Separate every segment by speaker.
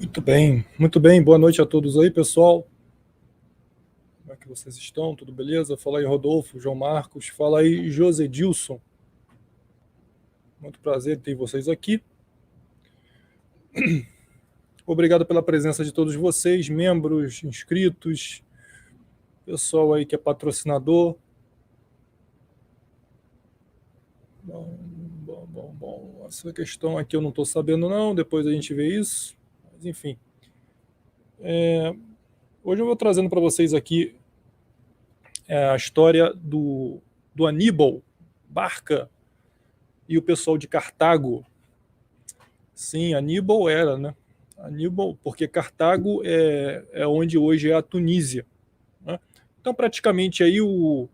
Speaker 1: Muito bem, boa noite a todos aí, pessoal. Como é que vocês estão? Tudo beleza? Fala aí, Rodolfo, João Marcos, fala aí, José Dilson. Muito prazer em ter vocês aqui. Obrigado pela presença de todos vocês, membros, inscritos, pessoal aí que é patrocinador. Bom. Essa questão aqui eu não estou sabendo não, depois a gente vê isso. Mas enfim. Hoje eu vou trazendo para vocês aqui a história do Aníbal Barca e o pessoal de Cartago. Sim, Aníbal era, né? Aníbal, porque Cartago é onde hoje é a Tunísia, né? Então, praticamente aí o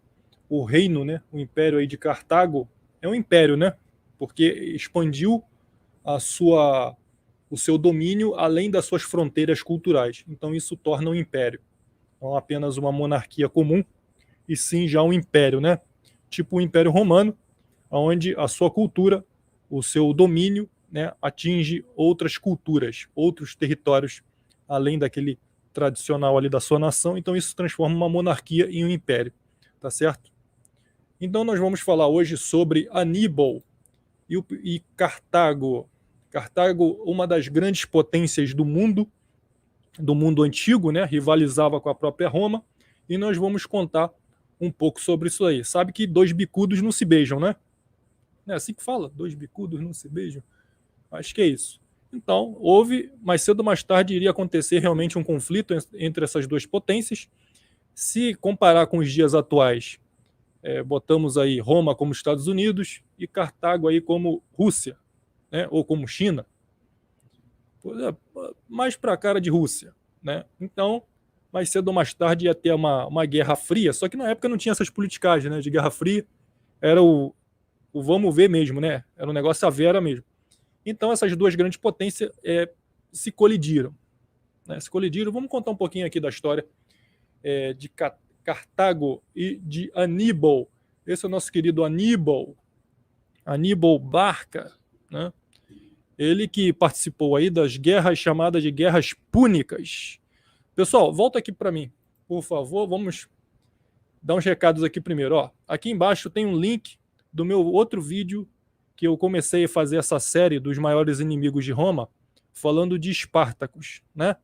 Speaker 1: reino, né? O império aí de Cartago é um império, né? Porque expandiu o seu domínio além das suas fronteiras culturais. Então, isso torna um império. Não apenas uma monarquia comum, e sim já um império, né? Tipo o Império Romano, onde a sua cultura, o seu domínio, né, atinge outras culturas, outros territórios, além daquele tradicional ali da sua nação. Então isso transforma uma monarquia em um império, tá certo? Então nós vamos falar hoje sobre Aníbal e Cartago. Cartago, uma das grandes potências do mundo antigo, né, rivalizava com a própria Roma, e nós vamos contar um pouco sobre isso aí. Sabe que dois bicudos não se beijam, né? É assim que fala, dois bicudos não se beijam. Acho que é isso. Então, houve, mais cedo ou mais tarde, iria acontecer realmente um conflito entre essas duas potências. Se comparar com os dias atuais, botamos aí Roma como Estados Unidos e Cartago aí como Rússia, né, ou como China. Mais para a cara de Rússia, né? Então, mais cedo ou mais tarde ia ter uma guerra fria, só que na época não tinha essas politicagens, né, de guerra fria, era o vamos ver mesmo, né? Era um negócio à vera mesmo. Então essas duas grandes potências se colidiram. Né? Se colidiram. Vamos contar um pouquinho aqui da história de Cartago e de Aníbal. Esse é o nosso querido Aníbal Barca, né? Ele que participou aí das guerras chamadas de guerras púnicas. Pessoal, volta aqui para mim, por favor. Vamos dar uns recados aqui primeiro. Ó, aqui embaixo tem um link do meu outro vídeo que eu comecei a fazer essa série dos maiores inimigos de Roma, falando de Espartacus, né?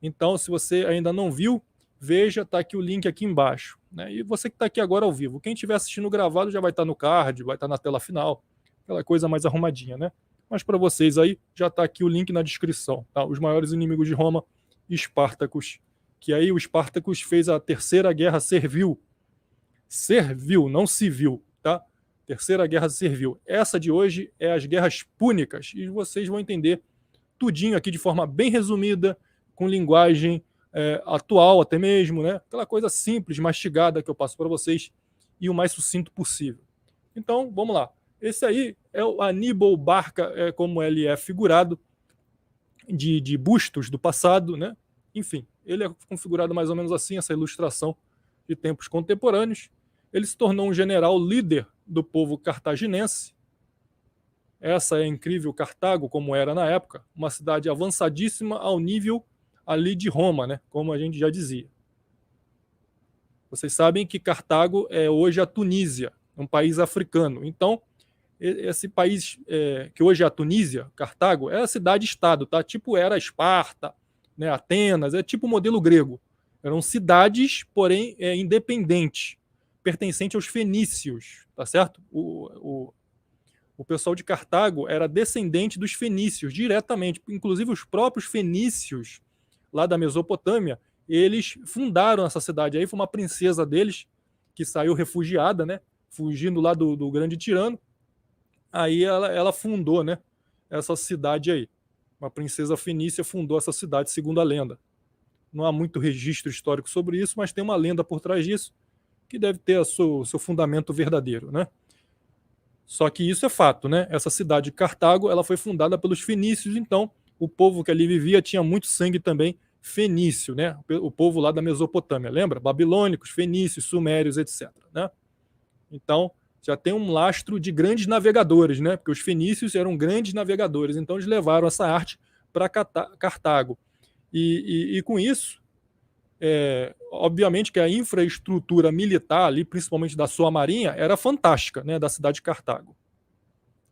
Speaker 1: Então, se você ainda não viu, veja, tá aqui o link aqui embaixo, né? E você que está aqui agora ao vivo, quem estiver assistindo gravado já vai estar no card, vai estar na tela final, aquela coisa mais arrumadinha, né? Mas para vocês aí, já está aqui o link na descrição, tá? Os maiores inimigos de Roma, Espartacus, que aí o Espartacus fez a terceira guerra servil, não civil, tá? Terceira guerra servil. Essa de hoje é as guerras púnicas, e vocês vão entender tudinho aqui de forma bem resumida, com linguagem atual até mesmo, né? Aquela coisa simples, mastigada que eu passo para vocês e o mais sucinto possível. Então, vamos lá. Esse aí é o Aníbal Barca, como ele é figurado de bustos do passado, né? Enfim, ele é configurado mais ou menos assim, essa ilustração de tempos contemporâneos. Ele se tornou um general líder do povo cartaginense. Essa é a incrível Cartago, como era na época, uma cidade avançadíssima ao nível ali de Roma, né? Como a gente já dizia. Vocês sabem que Cartago é hoje a Tunísia, um país africano. Então, esse país que hoje é a Tunísia, Cartago, é a cidade-estado, tá? Tipo era Esparta, né? Atenas, é tipo o modelo grego. Eram cidades, porém independentes, pertencentes aos fenícios, tá certo? O pessoal de Cartago era descendente dos fenícios diretamente, inclusive os próprios fenícios lá da Mesopotâmia, eles fundaram essa cidade aí, foi uma princesa deles que saiu refugiada, né, fugindo lá do grande tirano. Aí ela fundou, né, essa cidade aí. Uma princesa fenícia fundou essa cidade, segundo a lenda. Não há muito registro histórico sobre isso, mas tem uma lenda por trás disso que deve ter o seu fundamento verdadeiro, né? Só que isso é fato, né? Essa cidade de Cartago, ela foi fundada pelos fenícios, então o povo que ali vivia tinha muito sangue também fenício, né? O povo lá da Mesopotâmia, lembra? Babilônicos, fenícios, sumérios, etc, né? Então, já tem um lastro de grandes navegadores, né? Porque os fenícios eram grandes navegadores, então eles levaram essa arte para Cartago. E com isso, obviamente que a infraestrutura militar ali, principalmente da sua marinha, era fantástica, né, da cidade de Cartago.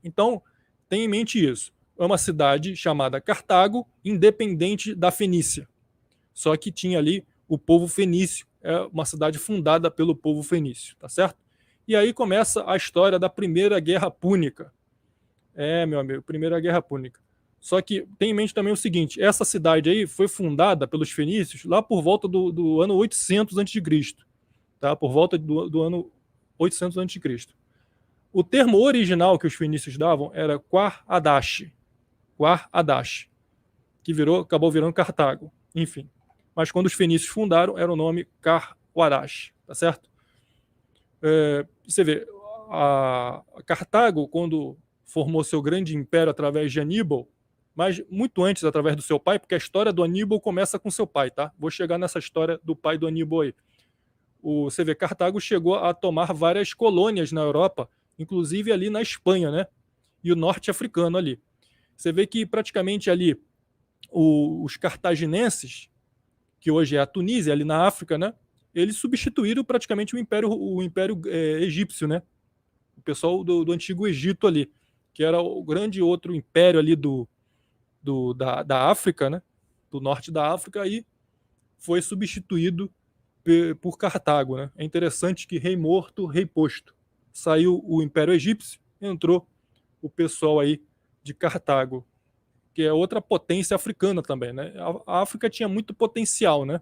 Speaker 1: Então, tenha em mente isso. É uma cidade chamada Cartago, independente da Fenícia. Só que tinha ali o povo fenício, é uma cidade fundada pelo povo fenício, tá certo? E aí começa a história da Primeira Guerra Púnica. Meu amigo, Primeira Guerra Púnica. Só que tem em mente também o seguinte, essa cidade aí foi fundada pelos fenícios lá por volta do ano 800 a.C., tá? Por volta do ano 800 a.C. O termo original que os fenícios davam era Quar-Adash, que acabou virando Cartago, enfim. Mas quando os fenícios fundaram, era o nome Car-Warash, tá certo? Você vê, a Cartago, quando formou seu grande império através de Aníbal, mas muito antes através do seu pai, porque a história do Aníbal começa com seu pai, tá? Vou chegar nessa história do pai do Aníbal aí. Você vê, Cartago chegou a tomar várias colônias na Europa, inclusive ali na Espanha, né? E o norte africano ali. Você vê que praticamente ali os cartaginenses, que hoje é a Tunísia, ali na África, né? Eles substituíram praticamente o império egípcio, né? O pessoal do antigo Egito ali, que era o grande outro império ali da África, né? Do norte da África, e foi substituído por Cartago, né? É interessante que rei morto, rei posto. Saiu o Império Egípcio, entrou o pessoal aí de Cartago, que é outra potência africana também, né? A África tinha muito potencial, né?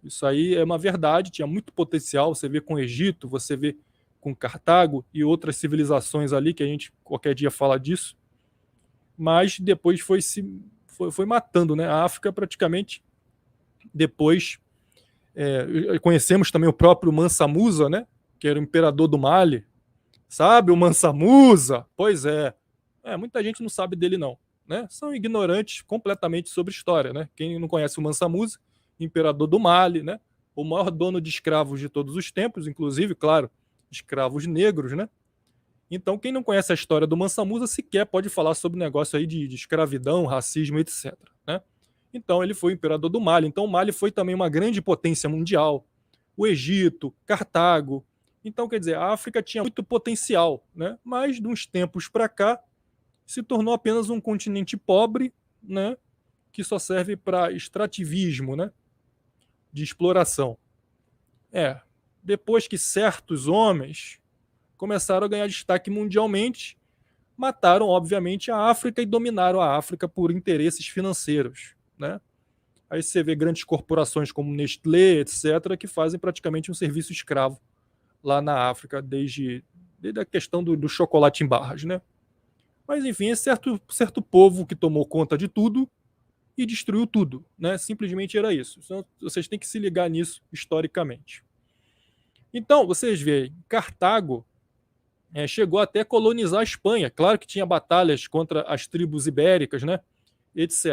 Speaker 1: Isso aí é uma verdade, tinha muito potencial. Você vê com o Egito, você vê com Cartago e outras civilizações ali, que a gente qualquer dia fala disso. Mas depois foi matando, né? A África praticamente depois conhecemos também o próprio Mansa Musa, né? Que era o imperador do Mali. Sabe o Mansa Musa? Pois é. Muita gente não sabe dele não, né? São ignorantes completamente sobre história, né? Quem não conhece o Mansa Musa, imperador do Mali, né? O maior dono de escravos de todos os tempos, inclusive, claro, escravos negros, né? Então, quem não conhece a história do Mansa Musa sequer pode falar sobre negócio aí de escravidão, racismo, etc, né? Então, ele foi o imperador do Mali. Então, o Mali foi também uma grande potência mundial. O Egito, Cartago. Então, quer dizer, a África tinha muito potencial, né? Mas, de uns tempos para cá, se tornou apenas um continente pobre, né? Que só serve para extrativismo, né? De exploração. Depois que certos homens começaram a ganhar destaque mundialmente, mataram, obviamente, a África e dominaram a África por interesses financeiros, né? Aí você vê grandes corporações como Nestlé, etc., que fazem praticamente um serviço escravo lá na África, desde a questão do chocolate em barras, né? Mas, enfim, é certo povo que tomou conta de tudo e destruiu tudo, né? Simplesmente era isso. Então, vocês têm que se ligar nisso historicamente. Então, vocês veem, Cartago chegou até a colonizar a Espanha. Claro que tinha batalhas contra as tribos ibéricas, né? Etc.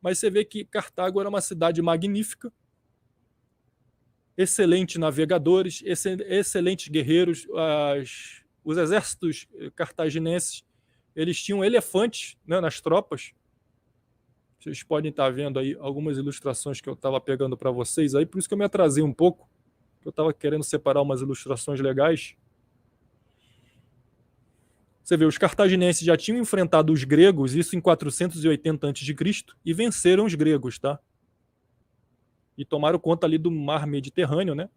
Speaker 1: Mas você vê que Cartago era uma cidade magnífica, excelentes navegadores, excelentes guerreiros. Os exércitos cartaginenses, eles tinham elefantes, né, nas tropas. Vocês podem estar vendo aí algumas ilustrações que eu estava pegando para vocês aí, por isso que eu me atrasei um pouco, eu estava querendo separar umas ilustrações legais. Você vê, os cartaginenses já tinham enfrentado os gregos, isso em 480 a.C., e venceram os gregos, tá? E tomaram conta ali do mar Mediterrâneo, né?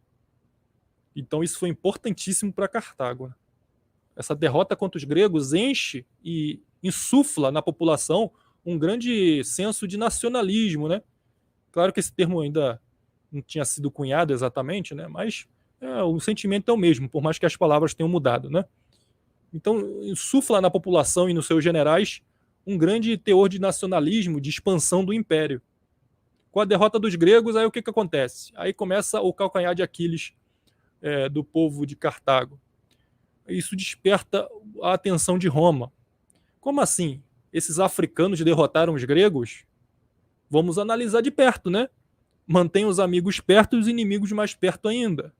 Speaker 1: Então isso foi importantíssimo para Cartago, né? Essa derrota contra os gregos enche e insufla na população um grande senso de nacionalismo, né? Claro que esse termo ainda não tinha sido cunhado exatamente, né? Mas o sentimento é o mesmo, por mais que as palavras tenham mudado, né? Então, insufla na população e nos seus generais um grande teor de nacionalismo, de expansão do império. Com a derrota dos gregos, aí o que acontece? Aí começa o calcanhar de Aquiles do povo de Cartago. Isso desperta a atenção de Roma. Como assim? Esses africanos derrotaram os gregos? Vamos analisar de perto, né? Mantém os amigos perto e os inimigos mais perto ainda.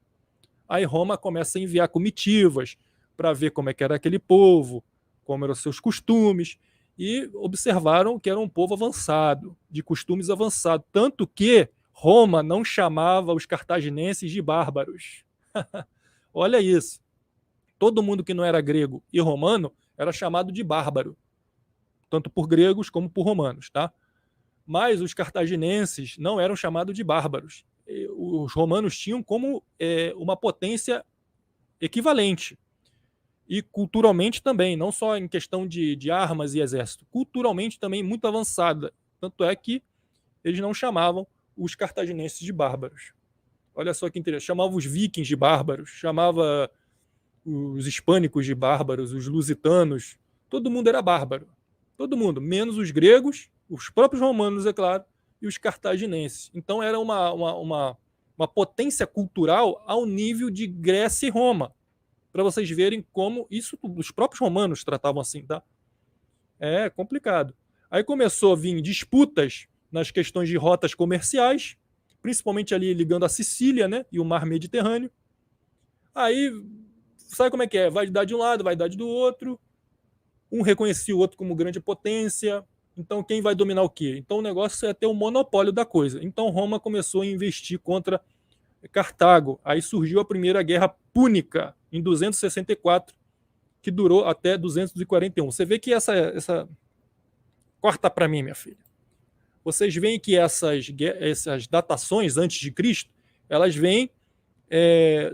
Speaker 1: Aí Roma começa a enviar comitivas para ver como é que era aquele povo, como eram os seus costumes. e observaram que era um povo avançado, de costumes avançados, tanto que Roma não chamava os cartaginenses de bárbaros. Olha isso. Todo mundo que não era grego e romano era chamado de bárbaro, tanto por gregos como por romanos, tá? Mas os cartaginenses não eram chamados de bárbaros. Os romanos tinham como uma potência equivalente. E culturalmente também, não só em questão de armas e exército, culturalmente também muito avançada. Tanto é que eles não chamavam os cartaginenses de bárbaros. Olha só que interessante. Chamava os vikings de bárbaros, chamava os hispânicos de bárbaros, os lusitanos. Todo mundo era bárbaro. Todo mundo, menos os gregos, os próprios romanos, é claro, e os cartaginenses. Então era uma potência cultural ao nível de Grécia e Roma, para vocês verem como isso os próprios romanos tratavam assim, tá? É complicado. Aí começou a vir disputas nas questões de rotas comerciais, principalmente ali ligando a Sicília, né, e o mar Mediterrâneo. Aí, sabe como é que é? Vaidade de um lado, vaidade do outro. Um reconhecia o outro como grande potência. Então, quem vai dominar o quê? Então, o negócio é ter o monopólio da coisa. Então, Roma começou a investir contra Cartago. Aí surgiu a primeira guerra púnica, em 264, que durou até 241. Você vê que essa... Corta para mim, minha filha. Vocês veem que essas datações antes de Cristo, elas vêm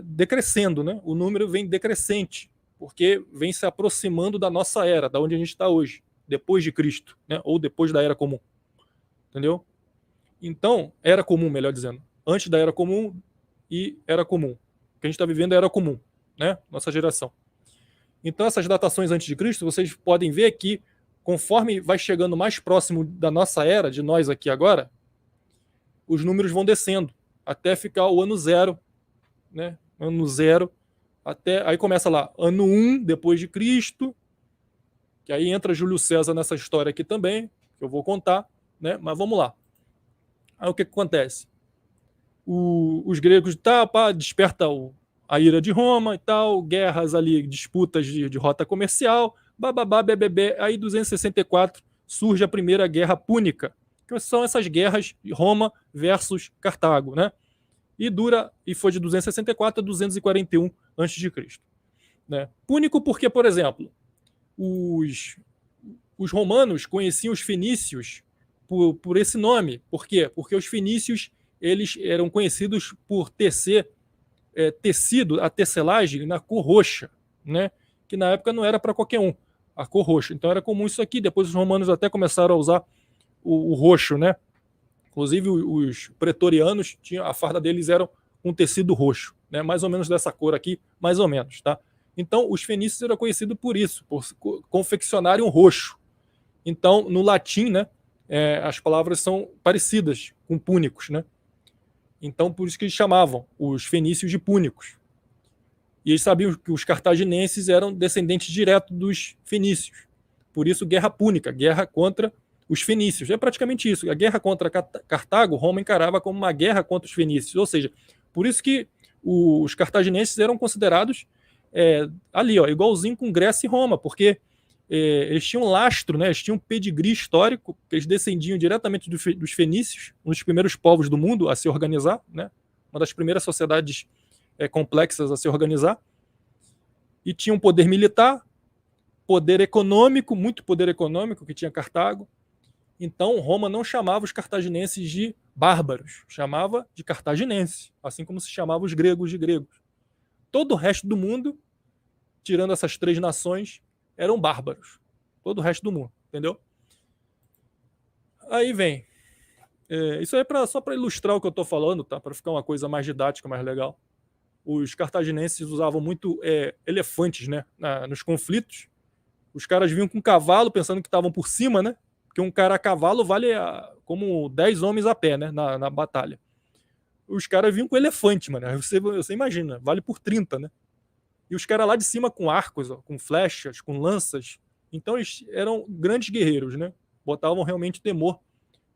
Speaker 1: decrescendo, né? O número vem decrescente, porque vem se aproximando da nossa era, da onde a gente está hoje, depois de Cristo, né? Ou depois da Era Comum. Entendeu? Então, Era Comum, melhor dizendo. Antes da Era Comum e Era Comum. O que a gente está vivendo é Era Comum, né? Nossa geração. Então, essas datações antes de Cristo, vocês podem ver que, conforme vai chegando mais próximo da nossa era, de nós aqui agora, os números vão descendo, até ficar o ano zero, né? Ano zero, até aí começa lá, ano 1 depois de Cristo, que aí entra Júlio César nessa história aqui também, que eu vou contar, né? Mas vamos lá. Aí o que acontece? Os gregos desperta a ira de Roma e tal, guerras ali, disputas de rota comercial, bababá, bebê. Aí 264 surge a primeira guerra púnica, que são essas guerras de Roma versus Cartago, né? E foi de 264 a 241 a.C. Né? Púnico porque, por exemplo, os romanos conheciam os fenícios por esse nome. Por quê? Porque os fenícios eles eram conhecidos por tecer tecido, a tecelagem na cor roxa, né? Que na época não era para qualquer um, a cor roxa. Então era comum isso aqui. Depois os romanos até começaram a usar o roxo, né? Inclusive os pretorianos, a farda deles era um tecido roxo, né? Mais ou menos dessa cor aqui, mais ou menos, tá? Então os fenícios eram conhecidos por isso, por confeccionarem um roxo. Então no latim, né? As palavras são parecidas com púnicos, né? Então por isso que eles chamavam os fenícios de púnicos. E eles sabiam que os cartaginenses eram descendentes diretos dos fenícios. Por isso guerra púnica, guerra contra os fenícios. É praticamente isso. A guerra contra Cartago, Roma encarava como uma guerra contra os fenícios. Ou seja, por isso que os cartaginenses eram considerados ali, ó, igualzinho com Grécia e Roma, porque eles tinham lastro, né? Eles tinham um pedigree histórico, que eles descendiam diretamente dos fenícios, um dos primeiros povos do mundo a se organizar, né? Uma das primeiras sociedades complexas a se organizar. E tinha um poder militar, poder econômico, muito poder econômico que tinha Cartago. Então, Roma não chamava os cartaginenses de bárbaros, chamava de cartaginenses, assim como se chamava os gregos de gregos. Todo o resto do mundo, tirando essas 3 nações, eram bárbaros. Todo o resto do mundo, entendeu? Aí vem. Isso aí é só para ilustrar o que eu estou falando, tá? Para ficar uma coisa mais didática, mais legal. Os cartaginenses usavam muito elefantes, né? Nos conflitos. Os caras vinham com cavalo, pensando que estavam por cima, né? Porque um cara a cavalo vale como 10 homens a pé, né? Na batalha. Os caras vinham com elefante, mano. Você imagina, vale por 30, né? E os caras lá de cima com arcos, ó, com flechas, com lanças. Então eles eram grandes guerreiros, né? Botavam realmente temor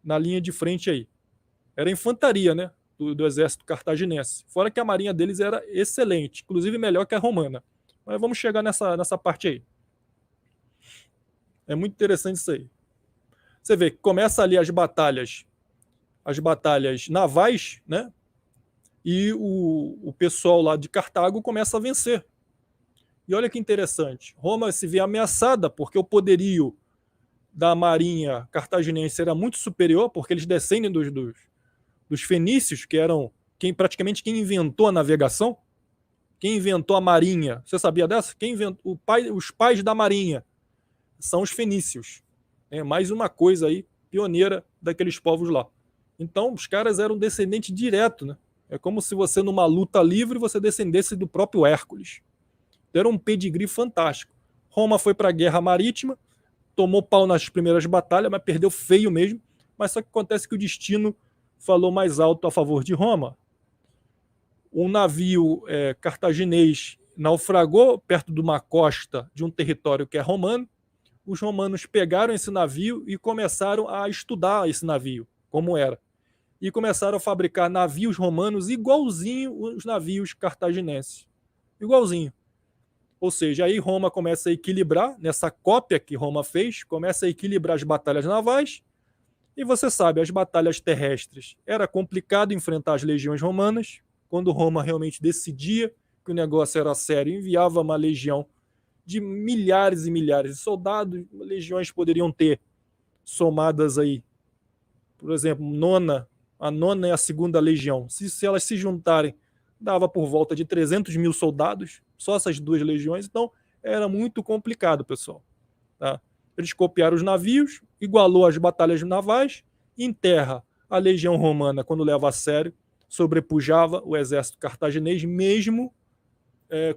Speaker 1: na linha de frente aí. Era infantaria, né? Do exército cartaginense. Fora que a marinha deles era excelente, inclusive melhor que a romana. Mas vamos chegar nessa parte aí. É muito interessante isso aí. Você vê que começa ali as batalhas navais, né? E o pessoal lá de Cartago começa a vencer. E olha que interessante, Roma se vê ameaçada porque o poderio da marinha cartaginense era muito superior, porque eles descendem dos fenícios, que eram praticamente quem inventou a navegação, quem inventou a marinha. Você sabia dessa? Quem inventou, os pais da marinha são os fenícios. É mais uma coisa aí pioneira daqueles povos lá. Então, os caras eram descendentes direto, né? É como se você, numa luta livre, você descendesse do próprio Hércules. Era um pedigree fantástico. Roma foi para a guerra marítima, tomou pau nas primeiras batalhas, mas perdeu feio mesmo. Mas só que acontece que o destino falou mais alto a favor de Roma. Um navio cartaginês naufragou perto de uma costa de um território que é romano. Os romanos pegaram esse navio e começaram a estudar esse navio, como era. E começaram a fabricar navios romanos igualzinho os navios cartaginenses. Igualzinho. Ou seja, aí Roma começa a equilibrar, nessa cópia que Roma fez, começa a equilibrar as batalhas navais. E você sabe, as batalhas terrestres. Era complicado enfrentar as legiões romanas. Quando Roma realmente decidia que o negócio era sério, enviava uma legião de milhares e milhares de soldados. Legiões poderiam ter somadas aí, por exemplo, a nona e a segunda legião. Se elas se juntarem, dava por volta de 300 mil soldados, só essas duas legiões. Então era muito complicado, pessoal. Tá? Eles copiaram os navios, igualou as batalhas navais. Em terra, a legião romana, quando leva a sério, sobrepujava o exército cartaginês, mesmo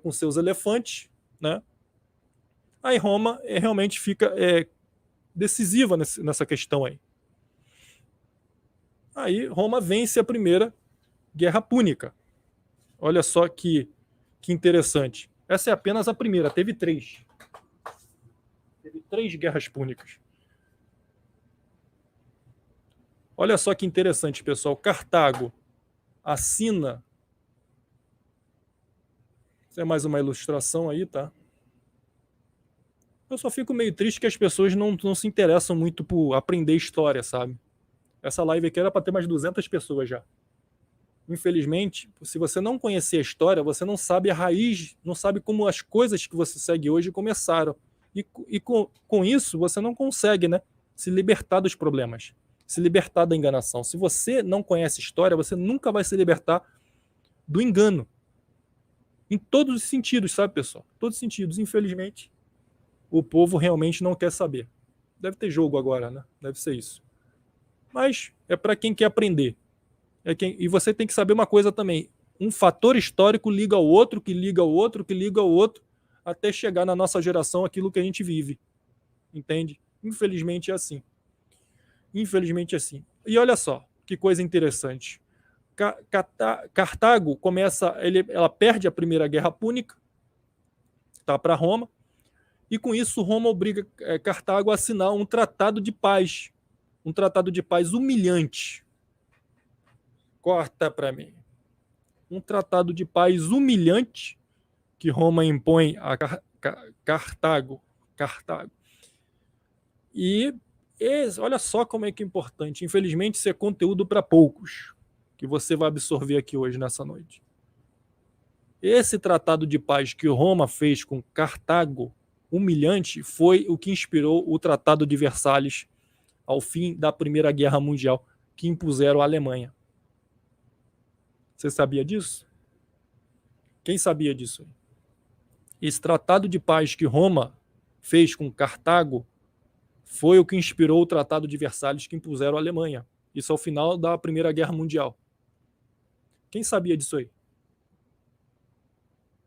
Speaker 1: com seus elefantes, né? Aí Roma realmente fica decisiva nessa questão aí. Aí Roma vence a primeira Guerra Púnica. Olha só que interessante. Essa é apenas a primeira, teve 3. Teve 3 guerras púnicas. Olha só que interessante, pessoal. Cartago assina. Isso é mais uma ilustração aí, tá? Eu só fico meio triste que as pessoas não se interessam muito por aprender história, sabe? Essa live aqui era para ter mais 200 pessoas já. Infelizmente, se você não conhecer a história, você não sabe a raiz, não sabe como as coisas que você segue hoje começaram. E com isso, você não consegue, né, se libertar dos problemas, se libertar da enganação. Se você não conhece história, você nunca vai se libertar do engano. Em todos os sentidos, sabe, pessoal? Todos os sentidos. Infelizmente, o povo realmente não quer saber. Deve ter jogo agora, né? Deve ser isso. Mas é para quem quer aprender. E você tem que saber uma coisa também. Um fator histórico liga ao outro, que liga ao outro, que liga ao outro, até chegar na nossa geração aquilo que a gente vive. Entende? Infelizmente é assim. Infelizmente é assim. E olha só, que coisa interessante. Cartago ela perde a primeira Guerra Púnica, tá, para Roma, e com isso Roma obriga Cartago a assinar um tratado de paz. Um tratado de paz humilhante. Corta para mim. Um tratado de paz humilhante que Roma impõe a Cartago. E olha só como é que é importante. Infelizmente, isso é conteúdo para poucos, que você vai absorver aqui hoje, nessa noite. Esse tratado de paz que Roma fez com Cartago, humilhante, foi o que inspirou o Tratado de Versalhes ao fim da Primeira Guerra Mundial, que impuseram à Alemanha. Você sabia disso? Quem sabia disso? Esse tratado de paz que Roma fez com Cartago foi o que inspirou o Tratado de Versalhes, que impuseram à Alemanha. Isso ao final da Primeira Guerra Mundial. Quem sabia disso aí?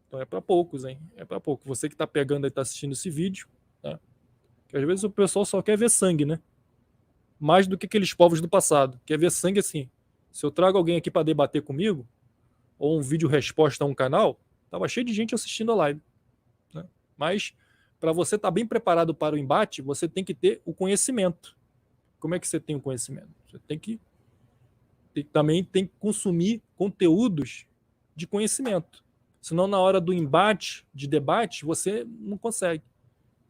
Speaker 1: Então é para poucos, hein? É para poucos. Você que está pegando e está assistindo esse vídeo, tá? Que às vezes o pessoal só quer ver sangue, né? Mais do que aqueles povos do passado. Quer ver sangue assim. Se eu trago alguém aqui para debater comigo, ou um vídeo resposta a um canal, tava cheio de gente assistindo a live, né? Mas para você estar bem preparado para o embate, você tem que ter o conhecimento. Como é que você tem o conhecimento? Você também tem que consumir conteúdos de conhecimento. Senão, na hora do embate, de debate, você não consegue.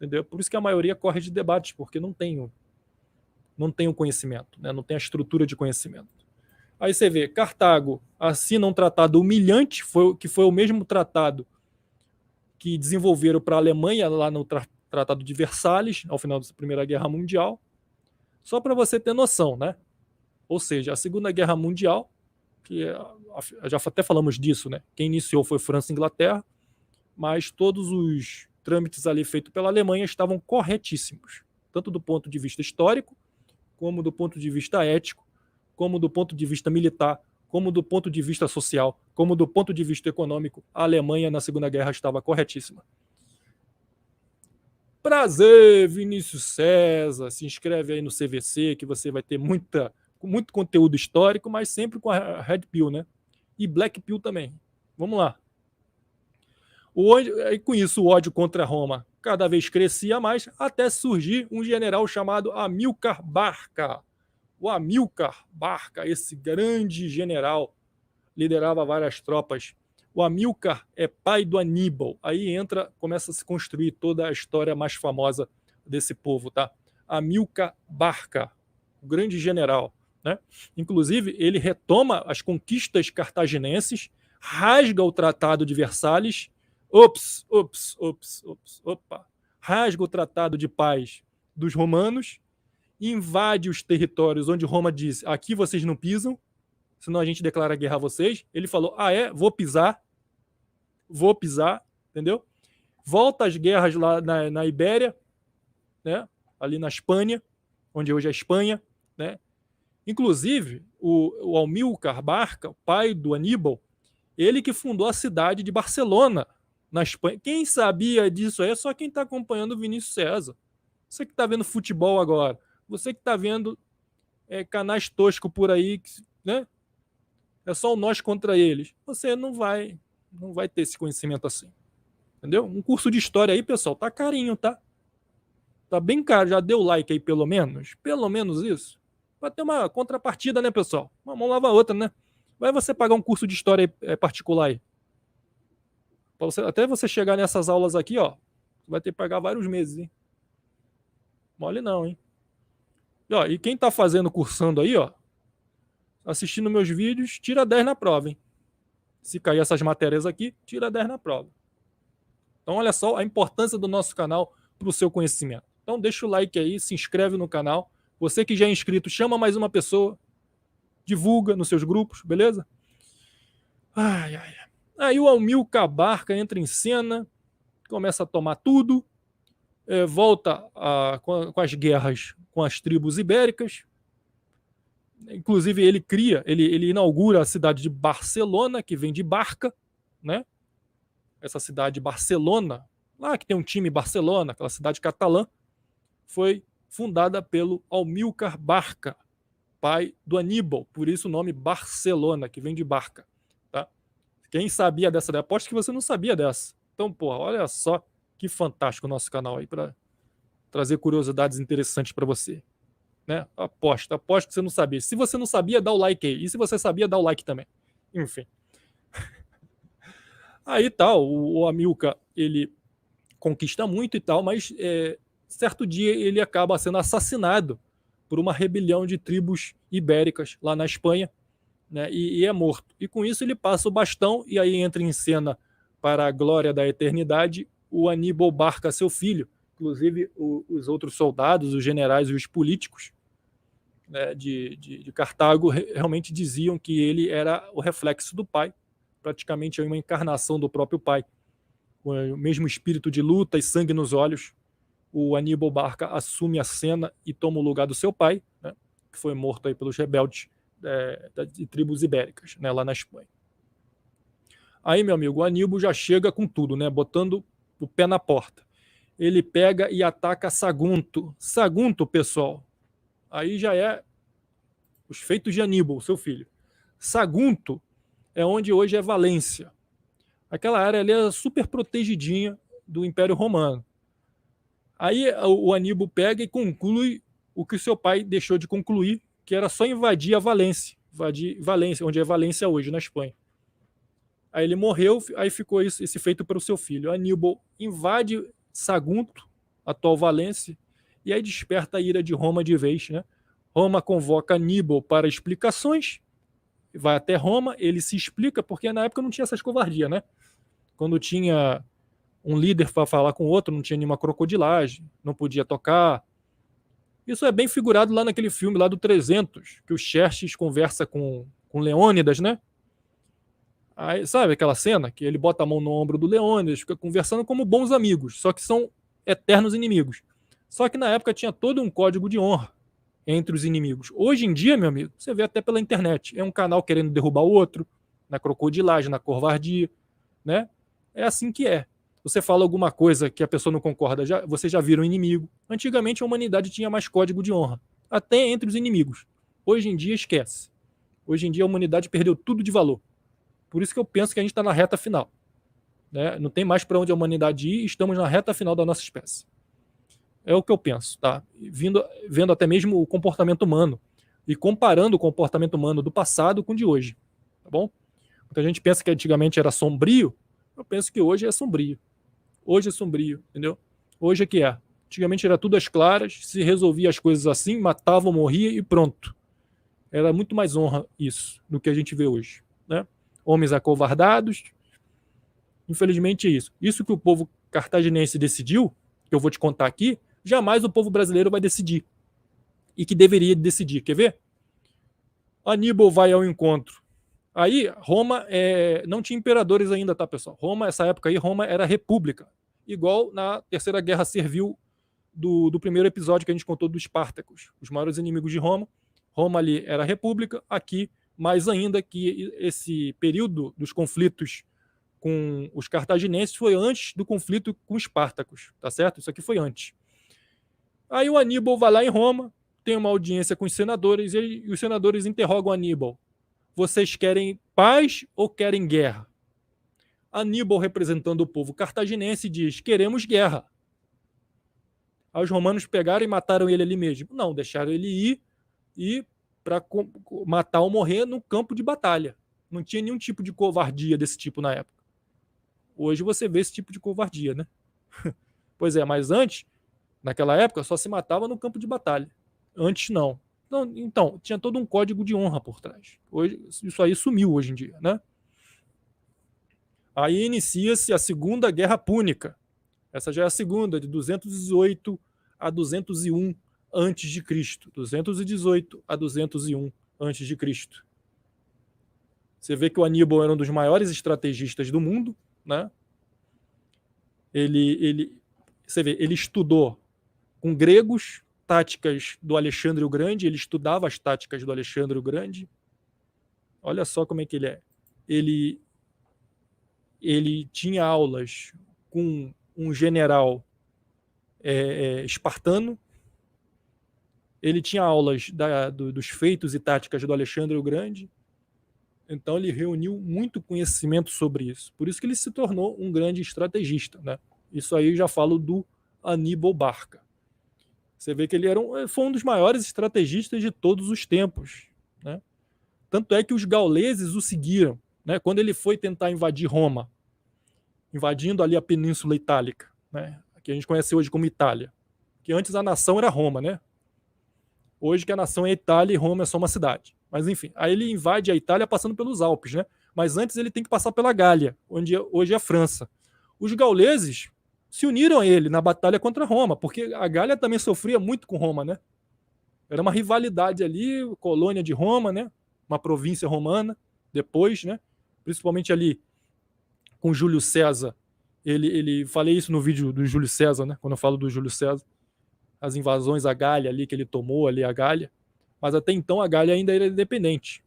Speaker 1: entendeu? Por isso que a maioria corre de debates, porque não tem o conhecimento, né? Não tem a estrutura de conhecimento. Aí você vê, Cartago assina um tratado humilhante, que foi o mesmo tratado que desenvolveram para a Alemanha lá no Tratado de Versalhes, ao final da Primeira Guerra Mundial. Só para você ter noção, né? Ou seja, a Segunda Guerra Mundial, que já até falamos disso, né? Quem iniciou foi França e Inglaterra, mas todos os trâmites ali feitos pela Alemanha estavam corretíssimos, tanto do ponto de vista histórico, como do ponto de vista ético, como do ponto de vista militar, como do ponto de vista social, como do ponto de vista econômico. A Alemanha na Segunda Guerra estava corretíssima. Prazer, Vinícius César. Se inscreve aí no CVC, que você vai ter muito conteúdo histórico, mas sempre com a Red Pill, né? E Black Pill também. Vamos lá. E com isso, o ódio contra Roma cada vez crescia mais, até surgir um general chamado Amílcar Barca. O Amílcar Barca, esse grande general, liderava várias tropas. O Amílcar é pai do Aníbal. Aí começa a se construir toda a história mais famosa desse povo, tá? Amílcar Barca, o grande general, né? Inclusive, ele retoma as conquistas cartaginenses, rasga o Tratado de Versalhes, rasga o Tratado de Paz dos romanos, invade os territórios onde Roma diz: aqui vocês não pisam, senão a gente declara guerra a vocês. Ele falou: vou pisar, entendeu? Volta às guerras lá na Ibéria, né? Ali na Espanha, onde hoje é a Espanha, né? Inclusive, o Amílcar Barca, o pai do Aníbal, ele que fundou a cidade de Barcelona, na Espanha. Quem sabia disso aí é só quem está acompanhando o Vinícius César. Você que está vendo futebol agora, você que está vendo canais toscos por aí, né? É só o nós contra eles. Você não vai ter esse conhecimento assim. Entendeu? Um curso de história aí, pessoal, tá carinho, tá? Tá bem caro. Já deu like aí, pelo menos? Pelo menos isso. Vai ter uma contrapartida, né, pessoal? Uma mão lava a outra, né? Vai você pagar um curso de história particular aí. Até você chegar nessas aulas aqui, ó, vai ter que pagar vários meses, hein? Mole não, hein? E quem tá cursando aí, ó, assistindo meus vídeos, tira 10 na prova, hein? Se cair essas matérias aqui, tira 10 na prova. Então, olha só a importância do nosso canal para o seu conhecimento. Então, deixa o like aí, se inscreve no canal. Você que já é inscrito, chama mais uma pessoa, divulga nos seus grupos, beleza? Aí o Amílcar Barca entra em cena, começa a tomar tudo, volta com as guerras com as tribos ibéricas. Inclusive, ele inaugura a cidade de Barcelona, que vem de Barca, né? Essa cidade de Barcelona, lá que tem um time Barcelona, aquela cidade catalã, foi fundada pelo Amílcar Barca, pai do Aníbal, por isso o nome Barcelona, que vem de Barca. Tá? Quem sabia dessa daí? Aposto que você não sabia dessa. Então, porra, olha só que fantástico o nosso canal aí para trazer curiosidades interessantes para você. Né? Aposto que você não sabia. Se você não sabia, dá o like aí. E se você sabia, dá o like também. Enfim. Aí tal, o Amílcar, ele conquista muito e tal, mas certo dia ele acaba sendo assassinado por uma rebelião de tribos ibéricas lá na Espanha, né, e é morto. E com isso ele passa o bastão e aí entra em cena, para a glória da eternidade, o Aníbal Barca, seu filho. Inclusive os outros soldados, os generais e os políticos, né, de Cartago realmente diziam que ele era o reflexo do pai, praticamente uma encarnação do próprio pai, com o mesmo espírito de luta e sangue nos olhos. O Aníbal Barca assume a cena e toma o lugar do seu pai, né, que foi morto aí pelos rebeldes de tribos ibéricas, né, lá na Espanha. Aí, meu amigo, o Aníbal já chega com tudo, né, botando o pé na porta. Ele pega e ataca Sagunto. Sagunto, pessoal, aí já é os feitos de Aníbal, seu filho. Sagunto é onde hoje é Valência. Aquela área ali é super protegidinha do Império Romano. Aí o Aníbal pega e conclui o que seu pai deixou de concluir, que era só invadir a Valência, onde é Valência hoje, na Espanha. Aí ele morreu, aí ficou esse feito para o seu filho. Aníbal invade Sagunto, atual Valência, e aí desperta a ira de Roma de vez, né? Roma convoca Aníbal para explicações, vai até Roma, ele se explica, porque na época não tinha essas covardias, né? Quando tinha um líder para falar com o outro, não tinha nenhuma crocodilagem, não podia tocar. Isso é bem figurado lá naquele filme lá do 300, que o Xerxes conversa com Leônidas, né? Aí, sabe aquela cena que ele bota a mão no ombro do Leônidas, fica conversando como bons amigos, só que são eternos inimigos. Só que na época tinha todo um código de honra entre os inimigos. Hoje em dia, meu amigo, você vê até pela internet, é um canal querendo derrubar o outro, na crocodilagem, na covardia, né? É assim que é. Você fala alguma coisa que a pessoa não concorda, você já vira um inimigo. Antigamente a humanidade tinha mais código de honra, até entre os inimigos. Hoje em dia esquece. Hoje em dia a humanidade perdeu tudo de valor. Por isso que eu penso que a gente está na reta final, né? Não tem mais para onde a humanidade ir, estamos na reta final da nossa espécie. É o que eu penso, tá? Vendo até mesmo o comportamento humano e comparando o comportamento humano do passado com o de hoje, tá bom? Muita gente pensa que antigamente era sombrio, eu penso que hoje é sombrio. Hoje é sombrio, entendeu? Hoje é que é. Antigamente era tudo às claras, se resolvia as coisas assim, matava ou morria e pronto. Era muito mais honra isso do que a gente vê hoje, né? Homens acovardados. Infelizmente é isso. Isso que o povo cartaginense decidiu, que eu vou te contar aqui, jamais o povo brasileiro vai decidir. E que deveria decidir. Quer ver? Aníbal vai ao encontro. Aí, Roma não tinha imperadores ainda, tá, pessoal? Roma, essa época aí, Roma era república. Igual na Terceira Guerra Servil do primeiro episódio que a gente contou dos Espartacos, os maiores inimigos de Roma. Roma ali era república, aqui mais ainda que esse período dos conflitos com os cartaginenses foi antes do conflito com os Espartacos, tá certo? Isso aqui foi antes. Aí o Aníbal vai lá em Roma, tem uma audiência com os senadores e os senadores interrogam Aníbal. Vocês querem paz ou querem guerra? Aníbal, representando o povo cartaginense, diz: queremos guerra. Aí os romanos pegaram e mataram ele ali mesmo. Não, deixaram ele ir e para matar ou morrer no campo de batalha. Não tinha nenhum tipo de covardia desse tipo na época. Hoje você vê esse tipo de covardia, né? Pois é, mas antes, naquela época, só se matava no campo de batalha. Antes não. Então, tinha todo um código de honra por trás. Hoje, isso aí sumiu hoje em dia, né? Aí inicia-se a Segunda Guerra Púnica. Essa já é a segunda, de 218 a 201 antes de Cristo. 218 a 201 antes de Cristo. Você vê que o Aníbal era um dos maiores estrategistas do mundo, né? Você vê, ele estudou com gregos táticas do Alexandre o Grande, ele estudava as táticas do Alexandre o Grande. Olha só como é que ele é. Ele tinha aulas com um general espartano, ele tinha aulas dos feitos e táticas do Alexandre o Grande, então ele reuniu muito conhecimento sobre isso. Por isso que ele se tornou um grande estrategista, né? Isso aí eu já falo do Aníbal Barca. Você vê que ele foi um dos maiores estrategistas de todos os tempos, né? Tanto é que os gauleses o seguiram, né? Quando ele foi tentar invadir Roma, invadindo ali a Península Itálica, né? Que a gente conhece hoje como Itália, que antes a nação era Roma, né? Hoje que a nação é Itália e Roma é só uma cidade. Mas enfim, aí ele invade a Itália passando pelos Alpes, né? Mas antes ele tem que passar pela Gália, onde hoje é a França. Os gauleses se uniram a ele na batalha contra Roma, porque a Gália também sofria muito com Roma, né? Era uma rivalidade ali, colônia de Roma, né? Uma província romana, depois, né? Principalmente ali com Júlio César. Falei isso no vídeo do Júlio César, né? Quando eu falo do Júlio César. As invasões à Gália ali, que ele tomou ali a Gália. Mas até então a Gália ainda era independente.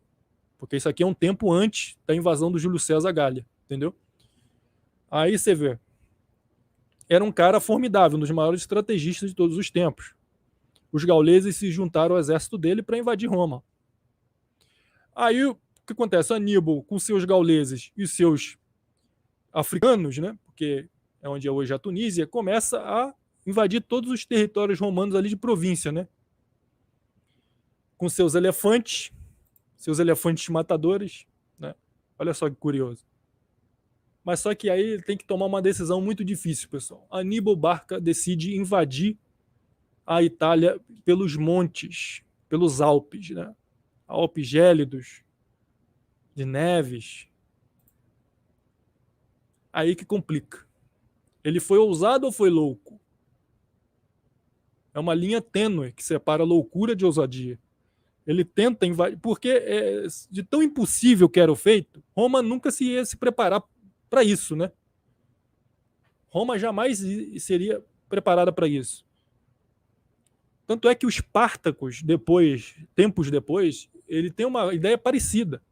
Speaker 1: Porque isso aqui é um tempo antes da invasão do Júlio César à Gália, entendeu? Aí você vê. Era um cara formidável, um dos maiores estrategistas de todos os tempos. Os gauleses se juntaram ao exército dele para invadir Roma. Aí o que acontece? Aníbal, com seus gauleses e seus africanos, né? Porque é onde é hoje a Tunísia, começa a invadir todos os territórios romanos ali de província, né? Com seus elefantes matadores, né? Olha só que curioso. Mas só que aí ele tem que tomar uma decisão muito difícil, pessoal. Aníbal Barca decide invadir a Itália pelos montes, pelos Alpes, né? Alpes gélidos, de neves. Aí que complica. Ele foi ousado ou foi louco? É uma linha tênue que separa loucura de ousadia. Ele tenta invadir, porque de tão impossível que era o feito, Roma nunca se ia se preparar para isso, né? Roma jamais seria preparada para isso. Tanto é que os Espartacos, tempos depois, ele tem uma ideia parecida.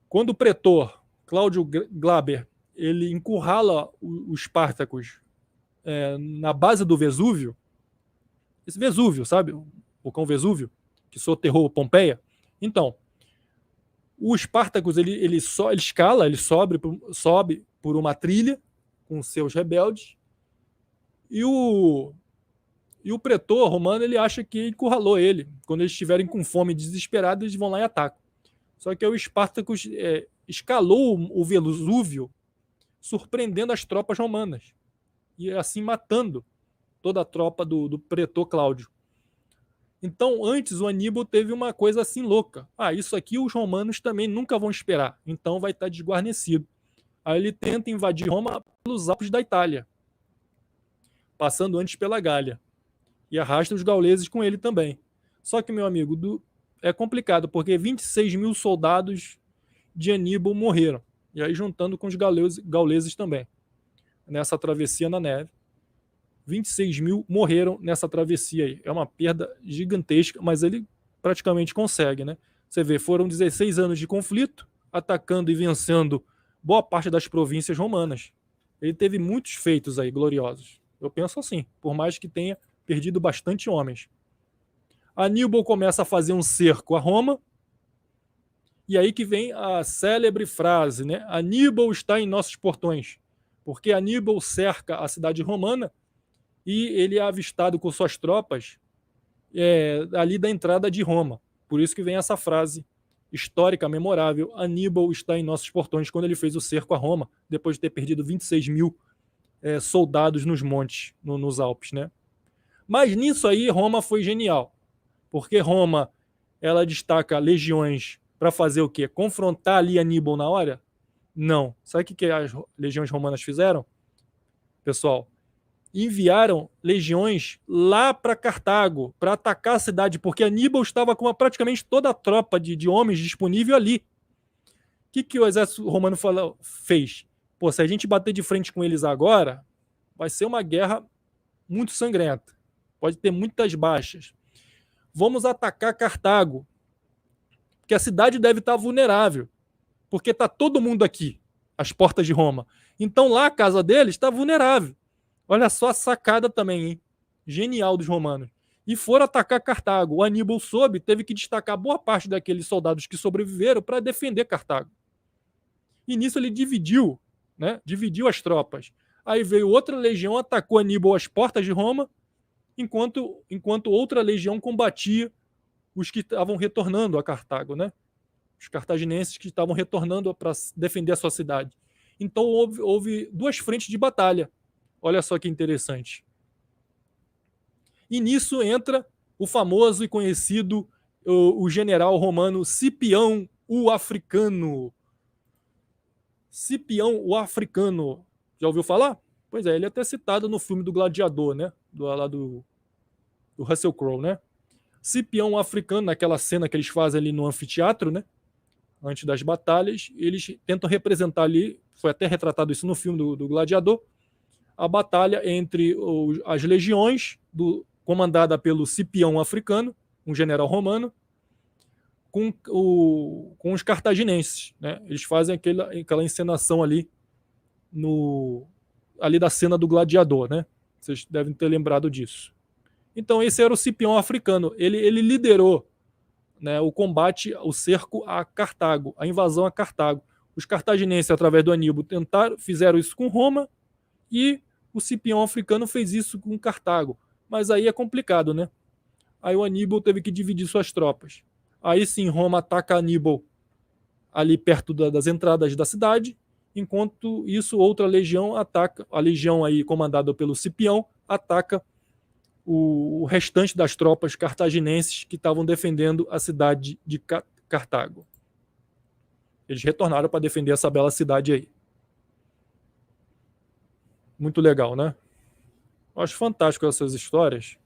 Speaker 1: Quando o pretor Cláudio Glaber ele encurrala os Espartacos na base do Vesúvio, esse Vesúvio, sabe? O vulcão Vesúvio, que soterrou Pompeia. Então, o Espartacus ele escala, ele sobe por uma trilha com seus rebeldes e o pretor romano ele acha que encurralou ele. Quando eles estiverem com fome e desesperados, eles vão lá e atacam. Só que o Espartacus escalou o Vesúvio, surpreendendo as tropas romanas e assim matando toda a tropa do pretor Cláudio. Então, antes o Aníbal teve uma coisa assim louca. Isso aqui os romanos também nunca vão esperar, então vai estar desguarnecido. Aí ele tenta invadir Roma pelos Alpes da Itália, passando antes pela Gália. E arrasta os gauleses com ele também. Só que, meu amigo, é complicado, porque 26 mil soldados de Aníbal morreram. E aí juntando com os gauleses também, nessa travessia na neve. 26 mil morreram nessa travessia aí. É uma perda gigantesca, mas ele praticamente consegue, né? Você vê, foram 16 anos de conflito, atacando e vencendo boa parte das províncias romanas. Ele teve muitos feitos aí gloriosos. Eu penso assim, por mais que tenha perdido bastante homens. Aníbal começa a fazer um cerco a Roma, e aí que vem a célebre frase, né? Aníbal está em nossos portões, porque Aníbal cerca a cidade romana e ele é avistado com suas tropas ali da entrada de Roma. Por isso que vem essa frase histórica, memorável, Aníbal está em nossos portões, quando ele fez o cerco a Roma, depois de ter perdido 26 mil soldados nos montes, nos Alpes, né? Mas nisso aí Roma foi genial, porque Roma ela destaca legiões para fazer o quê? Confrontar ali Aníbal na hora? Não. Sabe o que as legiões romanas fizeram? Pessoal, enviaram legiões lá para Cartago, para atacar a cidade, porque Aníbal estava com praticamente toda a tropa de homens disponível ali. O que o exército romano fez? Pô, se a gente bater de frente com eles agora, vai ser uma guerra muito sangrenta. Pode ter muitas baixas. Vamos atacar Cartago, porque a cidade deve estar vulnerável, porque está todo mundo aqui, às portas de Roma. Então lá a casa deles está vulnerável. Olha só a sacada também, hein? Genial dos romanos. E foram atacar Cartago. O Aníbal teve que destacar boa parte daqueles soldados que sobreviveram para defender Cartago. E nisso ele dividiu, né? Dividiu as tropas. Aí veio outra legião, atacou Aníbal às portas de Roma, enquanto outra legião combatia os que estavam retornando a Cartago, né? Os cartaginenses que estavam retornando para defender a sua cidade. Então houve duas frentes de batalha. Olha só que interessante. E nisso entra o famoso e conhecido o general romano Cipião o Africano. Cipião o Africano. Já ouviu falar? Pois é, ele é até citado no filme do Gladiador, né? Do Russell Crowe, né? Cipião o Africano, naquela cena que eles fazem ali no anfiteatro, né? Antes das batalhas, eles tentam representar ali, foi até retratado isso no filme do Gladiador, a batalha entre as legiões comandada pelo Cipião Africano, um general romano, com os cartaginenses, né? Eles fazem aquela encenação ali da cena do Gladiador, né? Vocês devem ter lembrado disso. Então esse era o Cipião Africano. Ele liderou, né, o combate, o cerco a Cartago, a invasão a Cartago. Os cartaginenses, através do Aníbal, fizeram isso com Roma, e o Cipião Africano fez isso com Cartago. Mas aí é complicado, né? Aí o Aníbal teve que dividir suas tropas. Aí sim, Roma ataca Aníbal ali perto das entradas da cidade, Enquanto isso, outra legião ataca, a legião aí comandada pelo Cipião, ataca o restante das tropas cartaginenses que estavam defendendo a cidade de Cartago. Eles retornaram para defender essa bela cidade aí. Muito legal, né? Eu acho fantástico essas histórias.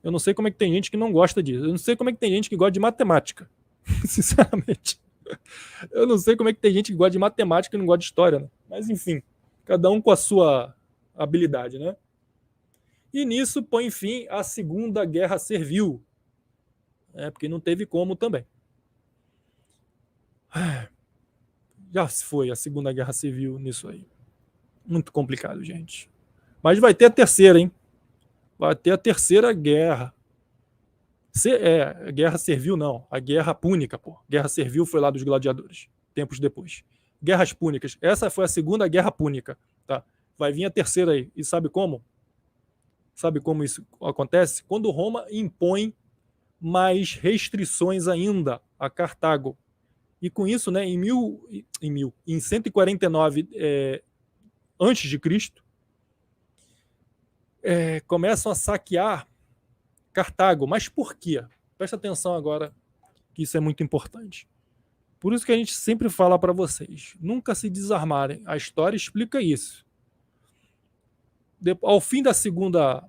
Speaker 1: Eu não sei como é que tem gente que não gosta disso. Eu não sei como é que tem gente que gosta de matemática. Sinceramente. Eu não sei como é que tem gente que gosta de matemática e não gosta de história, né? Mas enfim, cada um com a sua habilidade, né? E nisso põe fim à Segunda Guerra Servil, porque não teve como também. Já se foi a Segunda Guerra Civil nisso aí. Muito complicado, gente. Mas vai ter a terceira, hein? Vai ter a terceira guerra. Guerra Servil não, a Guerra Púnica, pô. Guerra Servil foi lá dos gladiadores, tempos depois. Guerras Púnicas. Essa foi a Segunda Guerra Púnica, tá? Vai vir a terceira aí. E sabe como? Sabe como isso acontece? Quando Roma impõe mais restrições ainda a Cartago. E com isso, né, em 149 antes de Cristo, começam a saquear Cartago. Mas por quê? Presta atenção agora, que isso é muito importante. Por isso que a gente sempre fala para vocês, nunca se desarmarem. A história explica isso. Ao fim da Segunda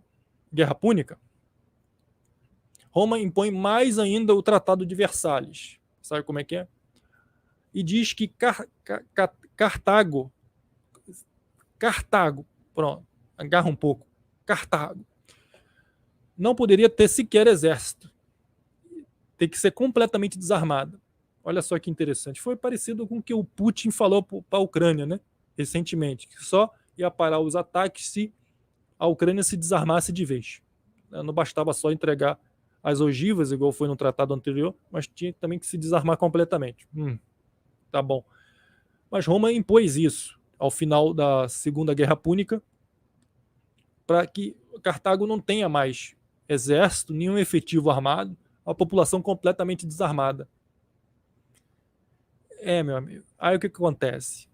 Speaker 1: Guerra Púnica, Roma impõe mais ainda o Tratado de Versalhes. Sabe como é que é? E diz que Cartago, pronto, agarra um pouco, Cartago, não poderia ter sequer exército. Tem que ser completamente desarmada. Olha só que interessante. Foi parecido com o que o Putin falou para a Ucrânia, né? Recentemente, que só ia parar os ataques se a Ucrânia se desarmasse de vez. Não bastava só entregar as ogivas, igual foi no tratado anterior, mas tinha também que se desarmar completamente. Tá bom. Mas Roma impôs isso ao final da Segunda Guerra Púnica para que Cartago não tenha mais exército, nenhum efetivo armado, a população completamente desarmada. Meu amigo. Aí o que acontece?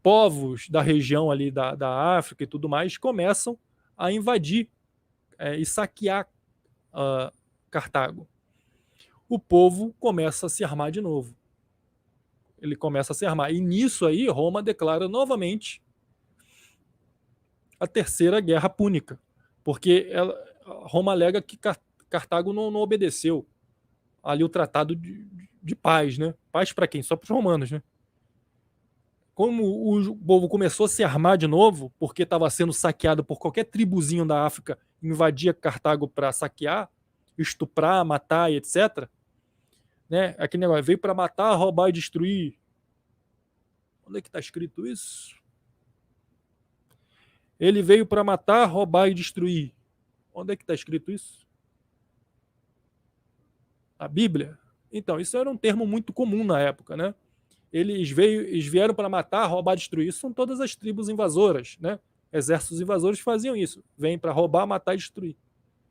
Speaker 1: Povos da região ali da África e tudo mais começam a invadir e saquear Cartago. O povo começa a se armar de novo. Ele começa a se armar. E nisso aí, Roma declara novamente a Terceira Guerra Púnica. Porque Roma alega que Cartago não obedeceu ali o tratado de paz, né? Paz para quem? Só para os romanos, né? Como o povo começou a se armar de novo, porque estava sendo saqueado por qualquer tribuzinho da África, invadia Cartago para saquear, estuprar, matar e etc. Né? Aquele negócio, veio para matar, roubar e destruir. Onde é que está escrito isso? Ele veio para matar, roubar e destruir. Onde é que está escrito isso? A Bíblia? Então, isso era um termo muito comum na época, né? Eles vieram para matar, roubar, destruir. Isso são todas as tribos invasoras, né? Exércitos invasores faziam isso. Vêm para roubar, matar e destruir.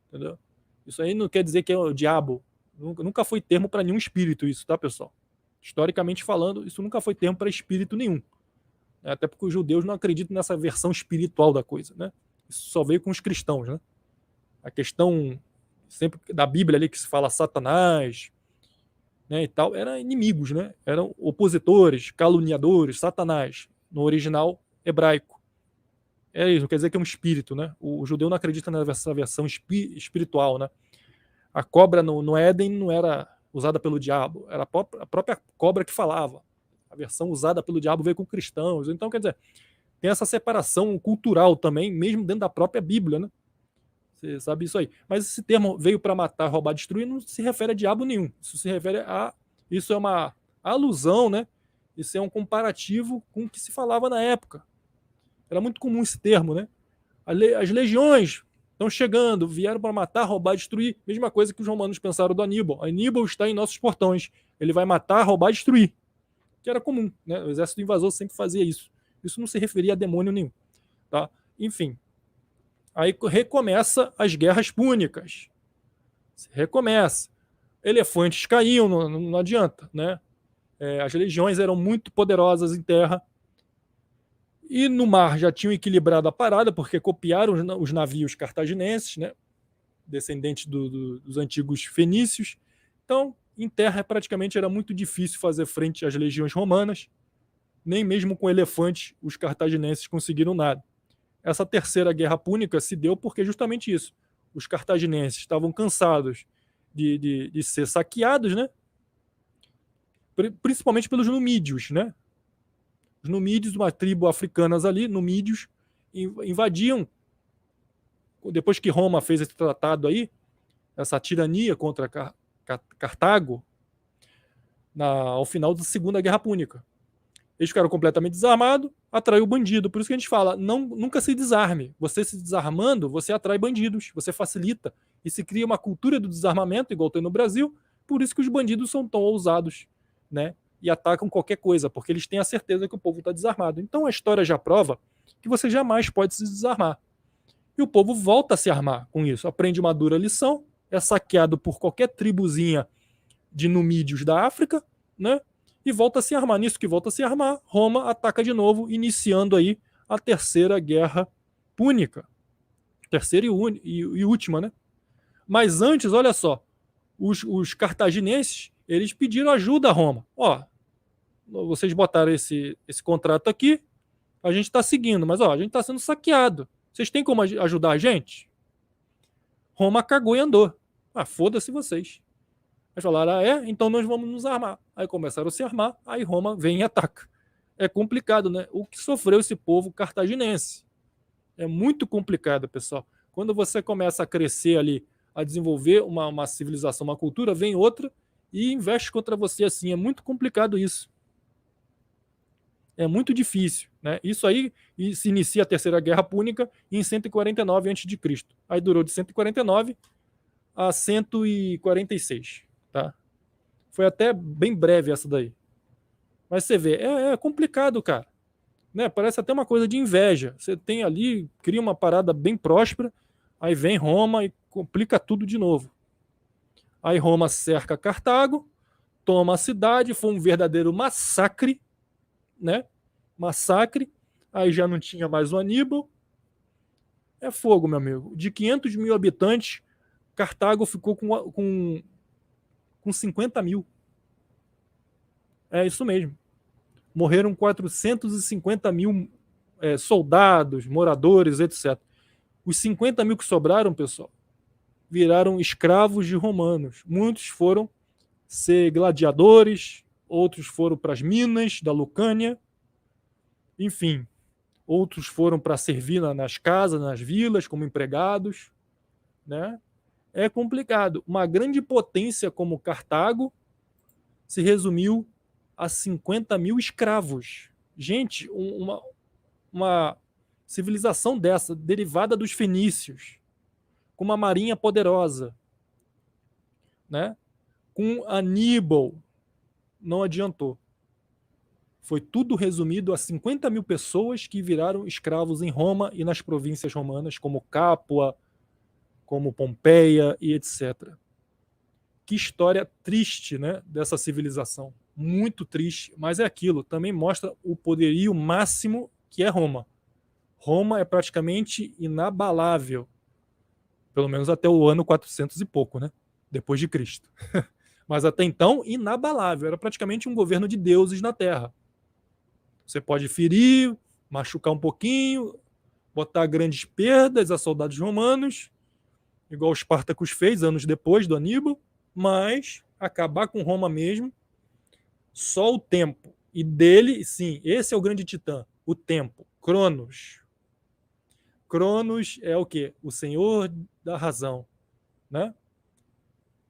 Speaker 1: Entendeu? Isso aí não quer dizer que é o diabo. Nunca foi termo para nenhum espírito isso, tá, pessoal? Historicamente falando, isso nunca foi termo para espírito nenhum. Até porque os judeus não acreditam nessa versão espiritual da coisa, né? Isso só veio com os cristãos, né? A questão sempre da Bíblia ali que se fala Satanás, né, e tal, eram inimigos, né? Eram opositores, caluniadores, Satanás, no original hebraico. É isso, não quer dizer que é um espírito, né? O judeu não acredita nessa versão espiritual, né? A cobra no Éden não era usada pelo diabo, era a própria cobra que falava. A versão usada pelo diabo veio com cristãos. Então, quer dizer, tem essa separação cultural também, mesmo dentro da própria Bíblia, né? Você sabe isso aí. Mas esse termo veio para matar, roubar, destruir, não se refere a diabo nenhum. Isso se refere a... Isso é uma alusão, né? Isso é um comparativo com o que se falava na época. Era muito comum esse termo, né? As legiões estão chegando, vieram para matar, roubar, destruir. Mesma coisa que os romanos pensaram do Aníbal. Aníbal está em nossos portões. Ele vai matar, roubar, destruir. Que era comum, né? O exército invasor sempre fazia isso. Isso não se referia a demônio nenhum, tá? Enfim. Aí recomeça as guerras púnicas. Recomeça. Elefantes caíam, não adianta, né? As legiões eram muito poderosas em terra. E no mar já tinham equilibrado a parada, porque copiaram os navios cartaginenses, né? Descendentes dos antigos fenícios. Então, em terra praticamente era muito difícil fazer frente às legiões romanas. Nem mesmo com elefantes os cartaginenses conseguiram nada. Essa terceira guerra púnica se deu porque justamente isso. Os cartaginenses estavam cansados de ser saqueados, né? Principalmente pelos numídios, né? Os numídios, uma tribo africanas ali, numídios, invadiam. Depois que Roma fez esse tratado aí, essa tirania contra Cartago, ao final da Segunda Guerra Púnica. Eles ficaram completamente desarmados, atraiu bandido. Por isso que a gente fala, nunca se desarme. Você se desarmando, você atrai bandidos, você facilita. E se cria uma cultura do desarmamento, igual tem no Brasil. Por isso que os bandidos são tão ousados, né? E atacam qualquer coisa, porque eles têm a certeza que o povo está desarmado. Então a história já prova que você jamais pode se desarmar. E o povo volta a se armar com isso. Aprende uma dura lição, é saqueado por qualquer tribuzinha de numídios da África, né? E volta a se armar. Nisso que volta a se armar, Roma ataca de novo, iniciando aí a Terceira Guerra Púnica. Terceira e última, né? Mas antes, olha só, os cartaginenses, eles pediram ajuda a Roma. Ó, vocês botaram esse contrato aqui, a gente está seguindo, mas ó, a gente está sendo saqueado. Vocês têm como ajudar a gente? Roma cagou e andou. Ah, foda-se vocês. Aí falaram, então nós vamos nos armar. Aí começaram a se armar, aí Roma vem e ataca. É complicado, né? O que sofreu esse povo cartaginense. É muito complicado, pessoal. Quando você começa a crescer ali, a desenvolver uma civilização, uma cultura, vem outra e investe contra você assim. É muito complicado isso. É muito difícil, né? Isso aí se inicia a Terceira Guerra Púnica em 149 a.C. Aí durou de 149 a 146, tá? Foi até bem breve essa daí. Mas você vê, é complicado, cara. Né? Parece até uma coisa de inveja. Você tem ali, cria uma parada bem próspera, aí vem Roma e complica tudo de novo. Aí Roma cerca Cartago, toma a cidade, foi um verdadeiro massacre, né? Massacre. Aí já não tinha mais o Aníbal. É fogo, meu amigo. De 500 mil habitantes, Cartago ficou com 50 mil. É isso mesmo. Morreram 450 mil soldados, moradores, etc. Os 50 mil que sobraram, pessoal, viraram escravos de romanos. Muitos foram ser gladiadores, outros foram para as minas da Lucânia, enfim, outros foram para servir nas casas, nas vilas, como empregados, né? É complicado. Uma grande potência como Cartago se resumiu a 50 mil escravos. Gente, uma civilização dessa, derivada dos fenícios, com uma marinha poderosa, né? Com Aníbal, não adiantou. Foi tudo resumido a 50 mil pessoas que viraram escravos em Roma e nas províncias romanas, como Capua, como Pompeia e etc. Que história triste, né, dessa civilização. Muito triste, mas é aquilo. Também mostra o poderio máximo que é Roma. Roma é praticamente inabalável, pelo menos até o ano 400 e pouco, né? Depois de Cristo. Mas até então, inabalável. Era praticamente um governo de deuses na Terra. Você pode ferir, machucar um pouquinho, botar grandes perdas a soldados romanos, igual Espartacus fez anos depois do Aníbal, mas acabar com Roma mesmo, só o tempo. E dele, sim, esse é o grande titã, o tempo, Cronos. Cronos é o quê? O senhor da razão, né?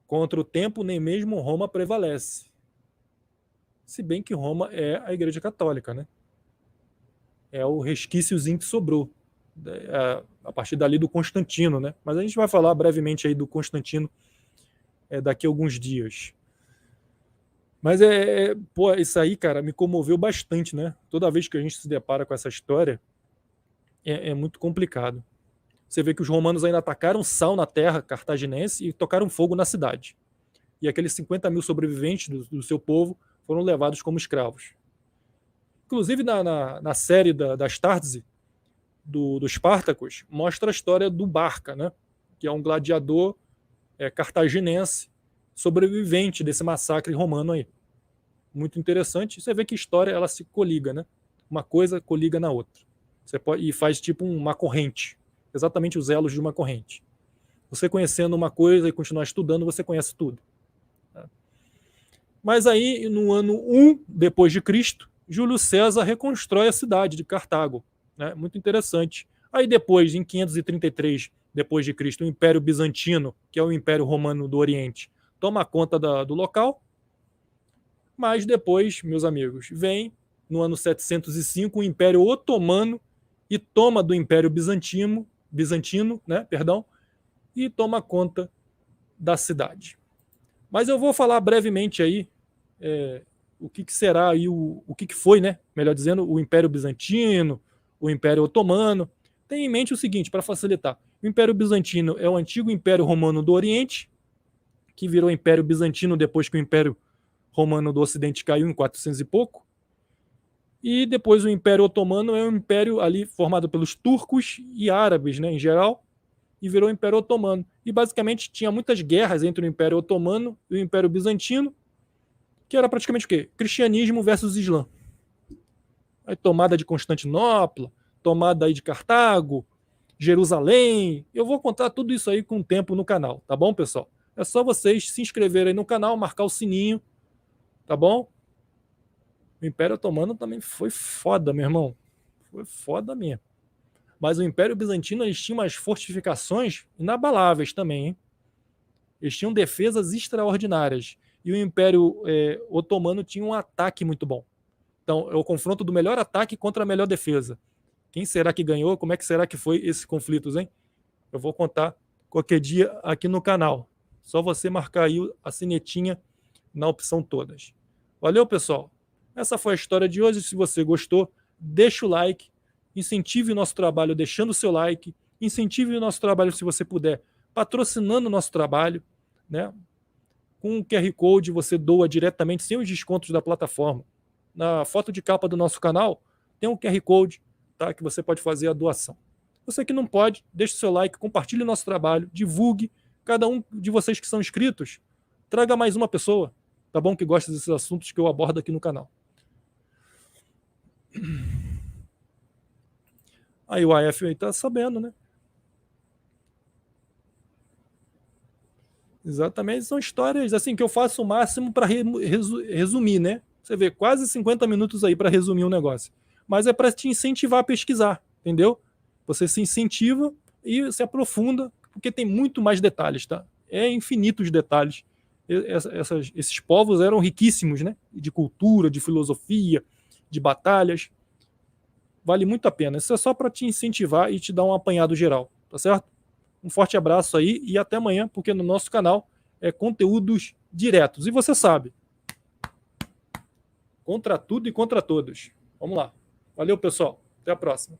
Speaker 1: Contra o tempo, nem mesmo Roma prevalece. Se bem que Roma é a Igreja Católica, né? É o resquíciozinho que sobrou a partir dali do Constantino, né? Mas a gente vai falar brevemente aí do Constantino daqui a alguns dias. Mas pô, isso aí, cara, me comoveu bastante, né? Toda vez que a gente se depara com essa história, é muito complicado. Você vê que os romanos ainda atacaram sal na terra cartaginense e tocaram fogo na cidade. E aqueles 50 mil sobreviventes do seu povo foram levados como escravos. Inclusive, na série das Tardes, do Spartacus, mostra a história do Barca, né? Que é um gladiador cartaginense, sobrevivente desse massacre romano aí. Muito interessante. Você vê que a história ela se coliga, né? Uma coisa coliga na outra. E faz tipo uma corrente. Exatamente os elos de uma corrente. Você conhecendo uma coisa e continuar estudando, você conhece tudo. Mas aí, no ano 1 depois de Cristo, Júlio César reconstrói a cidade de Cartago. Né? Muito interessante. Aí depois, em 533 depois de Cristo, o Império Bizantino, que é o Império Romano do Oriente, toma conta do local. Mas depois, meus amigos, vem no ano 705 o Império Otomano e toma do Império Bizantino, né, e toma conta da cidade. Mas eu vou falar brevemente aí o que será aí o que foi, né? Melhor dizendo, o Império Bizantino, o Império Otomano. Tenha em mente o seguinte, para facilitar. O Império Bizantino é o antigo Império Romano do Oriente, que virou Império Bizantino depois que o Império Romano do Ocidente caiu em 400 e pouco. E depois o Império Otomano é um império ali formado pelos turcos e árabes, né, em geral, e virou o Império Otomano. E basicamente tinha muitas guerras entre o Império Otomano e o Império Bizantino, que era praticamente o quê? Cristianismo versus Islã. Aí, tomada de Constantinopla, tomada aí de Cartago, Jerusalém. Eu vou contar tudo isso aí com o tempo no canal, tá bom, pessoal? É só vocês se inscreverem aí no canal, marcar o sininho, tá bom? O Império Otomano também foi foda, meu irmão. Foi foda mesmo. Mas o Império Bizantino, eles tinham umas fortificações inabaláveis também, hein? Eles tinham defesas extraordinárias. E o Império Otomano tinha um ataque muito bom. Então, é o confronto do melhor ataque contra a melhor defesa. Quem será que ganhou? Como é que será que foi esses conflitos, hein? Eu vou contar qualquer dia aqui no canal. Só você marcar aí a sinetinha na opção todas. Valeu, pessoal? Essa foi a história de hoje. Se você gostou, deixa o like, incentive o nosso trabalho deixando o seu like, incentive o nosso trabalho se você puder, patrocinando o nosso trabalho, né? Com o QR Code você doa diretamente sem os descontos da plataforma. Na foto de capa do nosso canal tem um QR Code, tá? Que você pode fazer a doação. Você que não pode, deixe o seu like, compartilhe o nosso trabalho, divulgue. Cada um de vocês que são inscritos, traga mais uma pessoa, tá bom? Que gosta desses assuntos que eu abordo aqui no canal. Aí o AF aí tá sabendo, né? Exatamente, são histórias assim que eu faço o máximo para resumir, né? Você vê, quase 50 minutos aí para resumir um negócio. Mas é para te incentivar a pesquisar, entendeu? Você se incentiva e se aprofunda, porque tem muito mais detalhes, tá? É infinito os detalhes. Esses povos eram riquíssimos, né? De cultura, de filosofia, de batalhas. Vale muito a pena. Isso é só para te incentivar e te dar um apanhado geral, tá certo? Um forte abraço aí e até amanhã, porque no nosso canal é conteúdos diretos. E você sabe, contra tudo e contra todos. Vamos lá. Valeu, pessoal. Até a próxima.